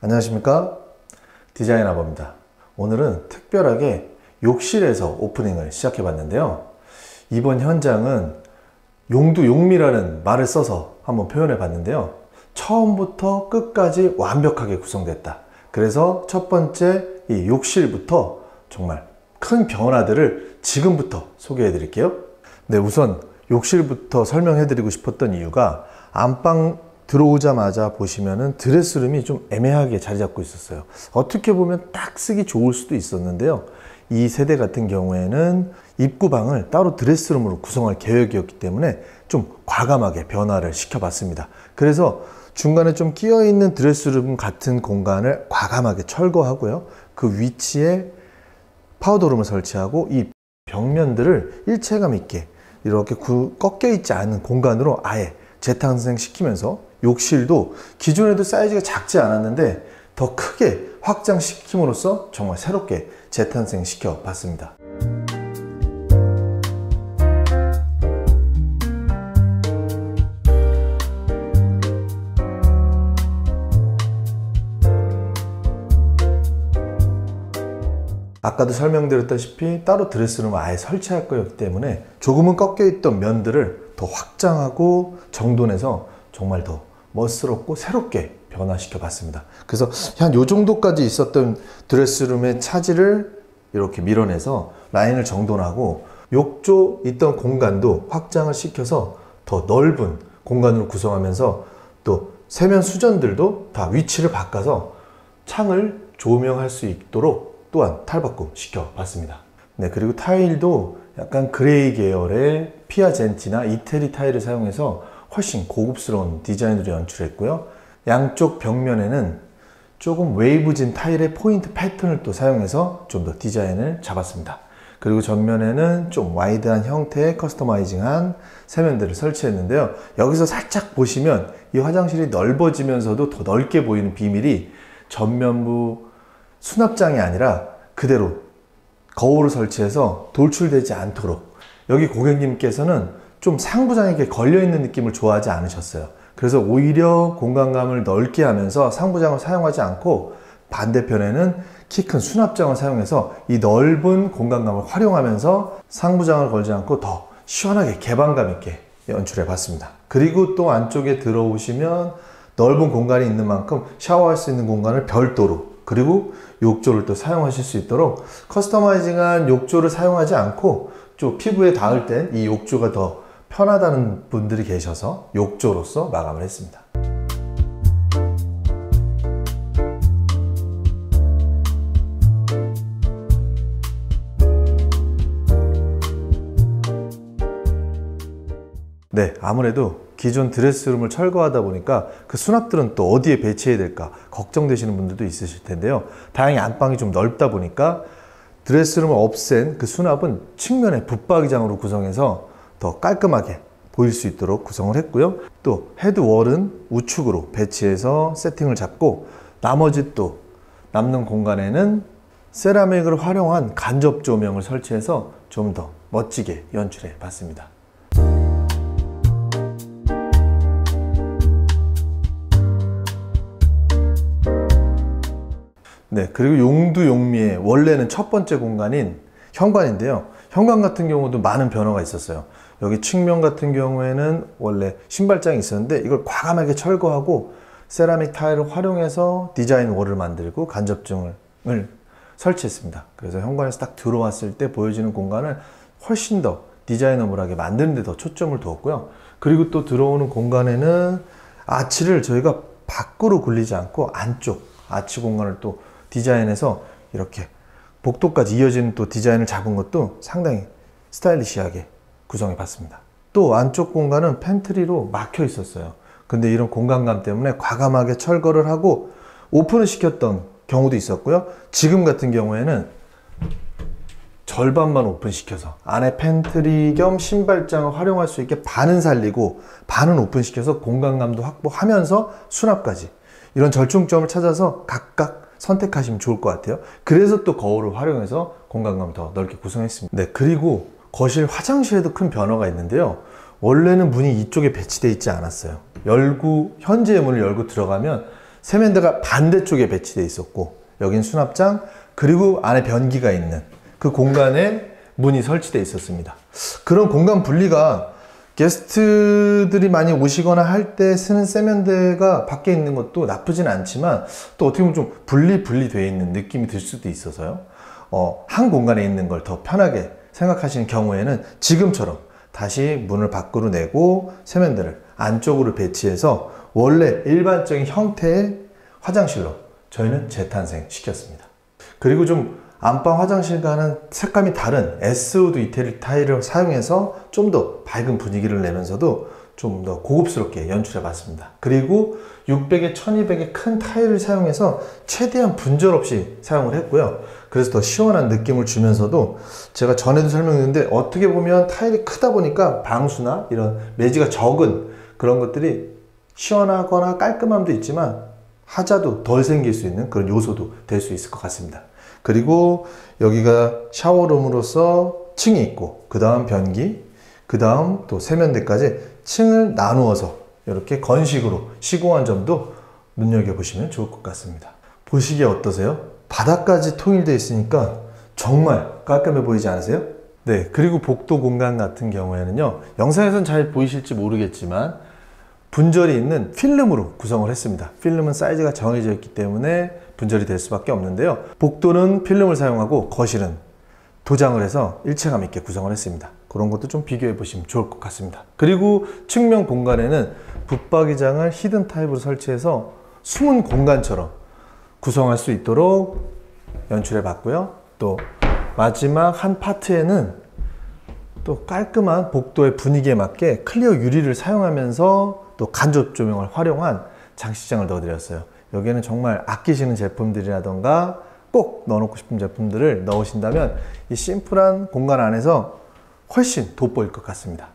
안녕하십니까, 디자인아버입니다. 오늘은 특별하게 욕실에서 오프닝을 시작해 봤는데요. 이번 현장은 용두용미라는 말을 써서 한번 표현해 봤는데요. 처음부터 끝까지 완벽하게 구성됐다. 그래서 첫 번째 이 욕실부터 정말 큰 변화들을 지금부터 소개해 드릴게요. 네, 우선 욕실부터 설명해 드리고 싶었던 이유가 안방 들어오자마자 보시면은 드레스룸이 좀 애매하게 자리 잡고 있었어요. 어떻게 보면 딱 쓰기 좋을 수도 있었는데요. 이 세대 같은 경우에는 입구방을 따로 드레스룸으로 구성할 계획이었기 때문에 좀 과감하게 변화를 시켜봤습니다. 그래서 중간에 좀 끼어있는 드레스룸 같은 공간을 과감하게 철거하고요. 그 위치에 파우더룸을 설치하고 이 벽면들을 일체감 있게 이렇게 꺾여 있지 않은 공간으로 아예 재탄생시키면서 욕실도 기존에도 사이즈가 작지 않았는데 더 크게 확장시킴으로써 정말 새롭게 재탄생시켜 봤습니다. 아까도 설명드렸다시피 따로 드레스룸을 아예 설치할 거였기 때문에 조금은 꺾여있던 면들을 더 확장하고 정돈해서 정말 더 멋스럽고 새롭게 변화시켜 봤습니다. 그래서 한 요 정도까지 있었던 드레스룸의 차지를 이렇게 밀어내서 라인을 정돈하고 욕조 있던 공간도 확장을 시켜서 더 넓은 공간으로 구성하면서 또 세면 수전들도 다 위치를 바꿔서 창을 조명할 수 있도록 또한 탈바꿈 시켜 봤습니다. 네, 그리고 타일도 약간 그레이 계열의 피아젠티나 이태리 타일을 사용해서 훨씬 고급스러운 디자인으로 연출했고요. 양쪽 벽면에는 조금 웨이브진 타일의 포인트 패턴을 또 사용해서 좀 더 디자인을 잡았습니다. 그리고 전면에는 좀 와이드한 형태의 커스터마이징한 세면대를 설치했는데요. 여기서 살짝 보시면 이 화장실이 넓어지면서도 더 넓게 보이는 비밀이 전면부 수납장이 아니라 그대로 거울을 설치해서 돌출되지 않도록, 여기 고객님께서는 좀 상부장에게 걸려있는 느낌을 좋아하지 않으셨어요. 그래서 오히려 공간감을 넓게 하면서 상부장을 사용하지 않고 반대편에는 키 큰 수납장을 사용해서 이 넓은 공간감을 활용하면서 상부장을 걸지 않고 더 시원하게 개방감 있게 연출해 봤습니다. 그리고 또 안쪽에 들어오시면 넓은 공간이 있는 만큼 샤워할 수 있는 공간을 별도로, 그리고 욕조를 또 사용하실 수 있도록 커스터마이징한 욕조를 사용하지 않고 좀 피부에 닿을 땐 이 욕조가 더 편하다는 분들이 계셔서 욕조로서 마감을 했습니다. 네, 아무래도 기존 드레스룸을 철거하다 보니까 그 수납들은 또 어디에 배치해야 될까 걱정되시는 분들도 있으실 텐데요. 다행히 안방이 좀 넓다 보니까 드레스룸을 없앤 그 수납은 측면에 붙박이장으로 구성해서 더 깔끔하게 보일 수 있도록 구성을 했고요. 또 헤드월은 우측으로 배치해서 세팅을 잡고 나머지 또 남는 공간에는 세라믹을 활용한 간접 조명을 설치해서 좀 더 멋지게 연출해 봤습니다. 네, 그리고 용두용미의 원래는 첫 번째 공간인 현관인데요. 현관 같은 경우도 많은 변화가 있었어요. 여기 측면 같은 경우에는 원래 신발장이 있었는데 이걸 과감하게 철거하고 세라믹 타일을 활용해서 디자인 월을 만들고 간접등을 설치했습니다. 그래서 현관에서 딱 들어왔을 때 보여지는 공간을 훨씬 더 디자이너블하게 만드는 데 더 초점을 두었고요. 그리고 또 들어오는 공간에는 아치를 저희가 밖으로 굴리지 않고 안쪽 아치 공간을 또 디자인해서 이렇게 복도까지 이어지는 또 디자인을 잡은 것도 상당히 스타일리시하게 구성해 봤습니다. 또 안쪽 공간은 팬트리로 막혀 있었어요. 근데 이런 공간감 때문에 과감하게 철거를 하고 오픈을 시켰던 경우도 있었고요. 지금 같은 경우에는 절반만 오픈시켜서 안에 팬트리 겸 신발장을 활용할 수 있게 반은 살리고 반은 오픈시켜서 공간감도 확보하면서 수납까지, 이런 절충점을 찾아서 각각 선택하시면 좋을 것 같아요. 그래서 또 거울을 활용해서 공간감을 더 넓게 구성했습니다. 네, 그리고 거실 화장실에도 큰 변화가 있는데요. 원래는 문이 이쪽에 배치되어 있지 않았어요. 현재의 문을 열고 들어가면 세면대가 반대쪽에 배치되어 있었고 여긴 수납장 그리고 안에 변기가 있는 그 공간에 문이 설치되어 있었습니다. 그런 공간 분리가 게스트들이 많이 오시거나 할 때 쓰는 세면대가 밖에 있는 것도 나쁘진 않지만 또 어떻게 보면 좀 분리되어 있는 느낌이 들 수도 있어서요. 한 공간에 있는 걸 더 편하게 생각하시는 경우에는 지금처럼 다시 문을 밖으로 내고 세면대를 안쪽으로 배치해서 원래 일반적인 형태의 화장실로 저희는 재탄생시켰습니다. 그리고 좀 안방 화장실과는 색감이 다른 SOD 이태리 타일을 사용해서 좀 더 밝은 분위기를 내면서도 좀 더 고급스럽게 연출해 봤습니다. 그리고 600에 1200의 큰 타일을 사용해서 최대한 분절 없이 사용을 했고요. 그래서 더 시원한 느낌을 주면서도 제가 전에도 설명했는데 어떻게 보면 타일이 크다 보니까 방수나 이런 매지가 적은 그런 것들이 시원하거나 깔끔함도 있지만 하자도 덜 생길 수 있는 그런 요소도 될 수 있을 것 같습니다. 그리고 여기가 샤워룸으로서 층이 있고 그 다음 변기, 그 다음 또 세면대까지 층을 나누어서 이렇게 건식으로 시공한 점도 눈여겨보시면 좋을 것 같습니다. 보시기에 어떠세요? 바닥까지 통일되어 있으니까 정말 깔끔해 보이지 않으세요? 네, 그리고 복도 공간 같은 경우에는요, 영상에선 잘 보이실지 모르겠지만 분절이 있는 필름으로 구성을 했습니다. 필름은 사이즈가 정해져 있기 때문에 분절이 될 수밖에 없는데요. 복도는 필름을 사용하고 거실은 도장을 해서 일체감 있게 구성을 했습니다. 그런 것도 좀 비교해 보시면 좋을 것 같습니다. 그리고 측면 공간에는 붙박이장을 히든 타입으로 설치해서 숨은 공간처럼 구성할 수 있도록 연출해 봤고요. 또 마지막 한 파트에는 또 깔끔한 복도의 분위기에 맞게 클리어 유리를 사용하면서 또 간접 조명을 활용한 장식장을 넣어드렸어요. 여기에는 정말 아끼시는 제품들이라던가 꼭 넣어놓고 싶은 제품들을 넣으신다면 이 심플한 공간 안에서 훨씬 돋보일 것 같습니다.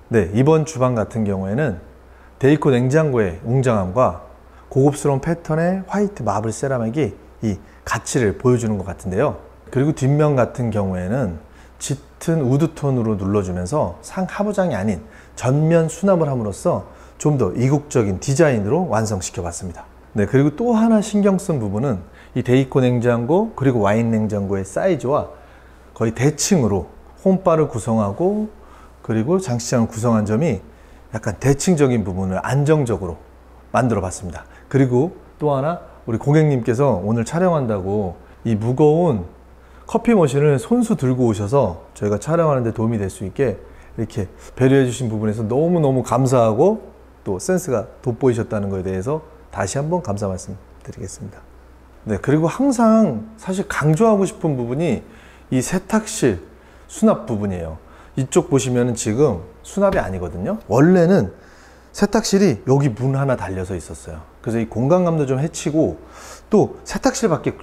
네, 이번 주방 같은 경우에는 데이코 냉장고의 웅장함과 고급스러운 패턴의 화이트 마블 세라믹이 이 가치를 보여주는 것 같은데요. 그리고 뒷면 같은 경우에는 짙은 우드톤으로 눌러주면서 상하부장이 아닌 전면 수납을 함으로써 좀 더 이국적인 디자인으로 완성시켜 봤습니다. 네, 그리고 또 하나 신경 쓴 부분은 이 데이코 냉장고 그리고 와인 냉장고의 사이즈와 거의 대칭으로 홈바를 구성하고 그리고 장식장을 구성한 점이 약간 대칭적인 부분을 안정적으로 만들어 봤습니다. 그리고 또 하나 우리 고객님께서 오늘 촬영한다고 이 무거운 커피 머신을 손수 들고 오셔서 저희가 촬영하는 데 도움이 될 수 있게 이렇게 배려해 주신 부분에서 너무너무 감사하고 또 센스가 돋보이셨다는 것에 대해서 다시 한번 감사 말씀 드리겠습니다. 네, 그리고 항상 사실 강조하고 싶은 부분이 이 세탁실 수납 부분이에요. 이쪽 보시면 지금 수납이 아니거든요. 원래는 세탁실이 여기 문 하나 달려서 있었어요. 그래서 이 공간감도 좀 해치고 또 세탁실밖에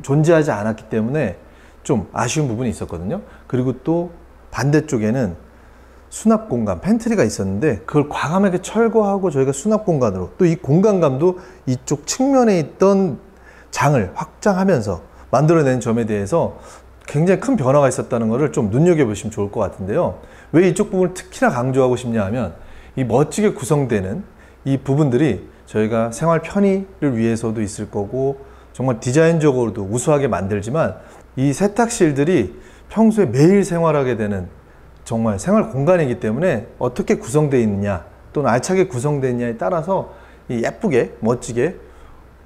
존재하지 않았기 때문에 좀 아쉬운 부분이 있었거든요. 그리고 또 반대쪽에는 수납 공간, 팬트리가 있었는데 그걸 과감하게 철거하고 저희가 수납 공간으로 또 이 공간감도 이쪽 측면에 있던 장을 확장하면서 만들어낸 점에 대해서 굉장히 큰 변화가 있었다는 것을 좀 눈여겨보시면 좋을 것 같은데요. 왜 이쪽 부분을 특히나 강조하고 싶냐 하면 이 멋지게 구성되는 이 부분들이 저희가 생활 편의를 위해서도 있을 거고 정말 디자인적으로도 우수하게 만들지만 이 세탁실들이 평소에 매일 생활하게 되는 정말 생활 공간이기 때문에 어떻게 구성되어 있느냐 또는 알차게 구성되어 있느냐에 따라서 이 예쁘게 멋지게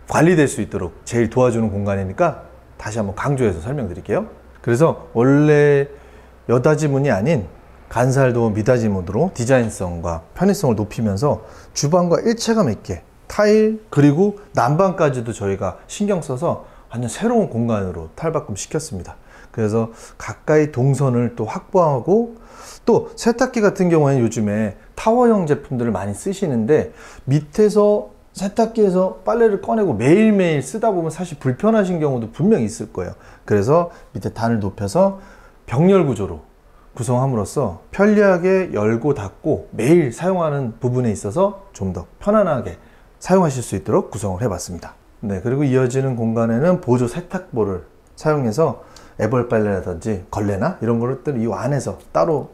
관리될 수 있도록 제일 도와주는 공간이니까 다시 한번 강조해서 설명드릴게요. 그래서 원래 여닫이문이 아닌 간살도 미닫이문으로 디자인성과 편의성을 높이면서 주방과 일체감 있게 타일 그리고 난방까지도 저희가 신경 써서 완전 새로운 공간으로 탈바꿈 시켰습니다. 그래서 가까이 동선을 또 확보하고 또 세탁기 같은 경우에는 요즘에 타워형 제품들을 많이 쓰시는데 밑에서 세탁기에서 빨래를 꺼내고 매일매일 쓰다 보면 사실 불편하신 경우도 분명히 있을 거예요. 그래서 밑에 단을 높여서 병렬 구조로 구성함으로써 편리하게 열고 닫고 매일 사용하는 부분에 있어서 좀 더 편안하게 사용하실 수 있도록 구성을 해봤습니다. 네, 그리고 이어지는 공간에는 보조 세탁볼을 사용해서 애벌빨래라든지 걸레나 이런 것들을 이 안에서 따로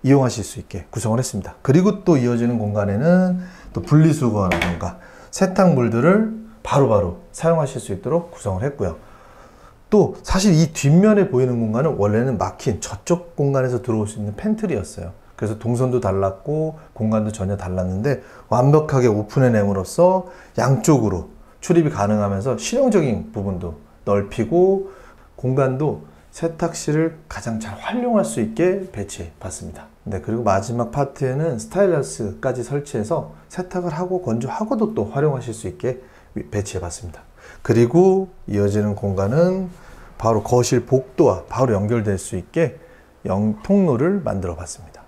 이용하실 수 있게 구성을 했습니다. 그리고 또 이어지는 공간에는 또 분리수거라든가 세탁물들을 바로바로 사용하실 수 있도록 구성을 했고요. 또 사실 이 뒷면에 보이는 공간은 원래는 막힌 저쪽 공간에서 들어올 수 있는 팬트리였어요. 그래서 동선도 달랐고 공간도 전혀 달랐는데 완벽하게 오픈해냄으로써 양쪽으로 출입이 가능하면서 실용적인 부분도 넓히고 공간도 세탁실을 가장 잘 활용할 수 있게 배치해 봤습니다. 네, 그리고 마지막 파트에는 스타일러스까지 설치해서 세탁을 하고 건조하고도 또 활용하실 수 있게 배치해 봤습니다. 그리고 이어지는 공간은 바로 거실 복도와 바로 연결될 수 있게 통로를 만들어 봤습니다.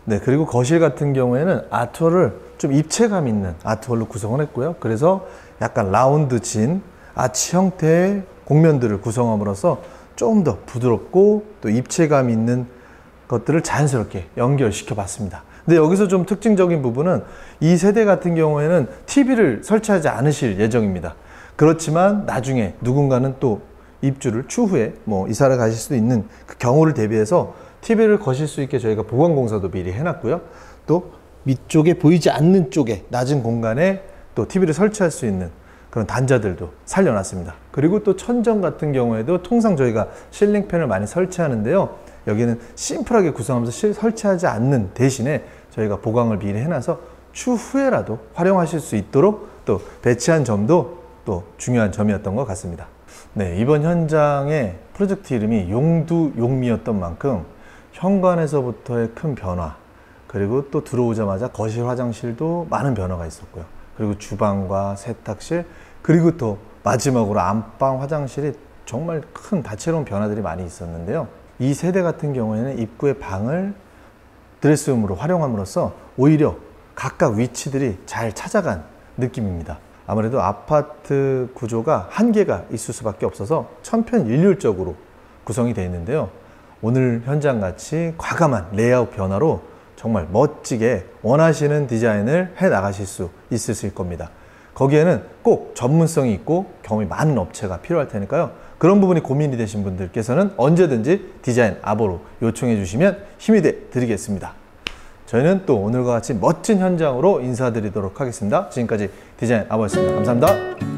네, 그리고 거실 같은 경우에는 아트월을 좀 입체감 있는 아트월로 구성을 했고요. 그래서 약간 라운드 진 아치 형태의 곡면들을 구성함으로써 좀 더 부드럽고 또 입체감 있는 것들을 자연스럽게 연결시켜 봤습니다. 근데 여기서 좀 특징적인 부분은 이 세대 같은 경우에는 TV를 설치하지 않으실 예정입니다. 그렇지만 나중에 누군가는 또 입주를 추후에 뭐 이사를 가실 수도 있는 그 경우를 대비해서 TV를 거실 수 있게 저희가 보강 공사도 미리 해놨고요. 또 밑쪽에 보이지 않는 쪽에 낮은 공간에 또 TV를 설치할 수 있는 그런 단자들도 살려놨습니다. 그리고 또 천정 같은 경우에도 통상 저희가 실링팬을 많이 설치하는데요. 여기는 심플하게 구성하면서 설치하지 않는 대신에 저희가 보강을 미리 해놔서 추후에라도 활용하실 수 있도록 또 배치한 점도 또 중요한 점이었던 것 같습니다. 네, 이번 현장의 프로젝트 이름이 용두용미였던 만큼 현관에서부터의 큰 변화, 그리고 또 들어오자마자 거실 화장실도 많은 변화가 있었고요. 그리고 주방과 세탁실, 그리고 또 마지막으로 안방 화장실이 정말 큰 다채로운 변화들이 많이 있었는데요. 이 세대 같은 경우에는 입구의 방을 드레스룸으로 활용함으로써 오히려 각각 위치들이 잘 찾아간 느낌입니다. 아무래도 아파트 구조가 한계가 있을 수밖에 없어서 천편일률적으로 구성이 되어 있는데요. 오늘 현장같이 과감한 레이아웃 변화로 정말 멋지게 원하시는 디자인을 해 나가실 수 있으실 겁니다. 거기에는 꼭 전문성이 있고 경험이 많은 업체가 필요할 테니까요. 그런 부분이 고민이 되신 분들께서는 언제든지 디자인 아보로 요청해 주시면 힘이 돼 드리겠습니다. 저희는 또 오늘과 같이 멋진 현장으로 인사드리도록 하겠습니다. 지금까지 디자인 아보였습니다. 감사합니다.